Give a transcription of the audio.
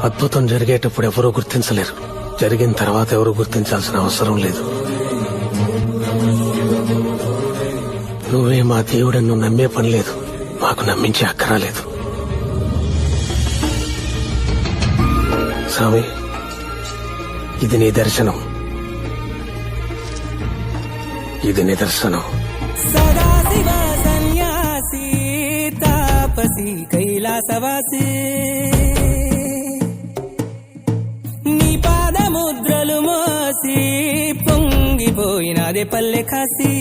అద్భుతం జరిగేటప్పుడు ఎవరూ గుర్తించలేరు, జరిగిన తర్వాత ఎవరూ గుర్తించాల్సిన అవసరం లేదు. నువ్వే మా దేవుడని నువ్వు నమ్మే పని లేదు, మాకు నమ్మించే అక్కరాలేదు. స్వామి, ఇది నీ దర్శనం, ఇది నిదర్శనం. సదాశివ సన్యాసి తాపసి కైలాసవాసి, నీ పాదముద్రలు మోసి పొంగిపోయినదే పల్లె కాసి.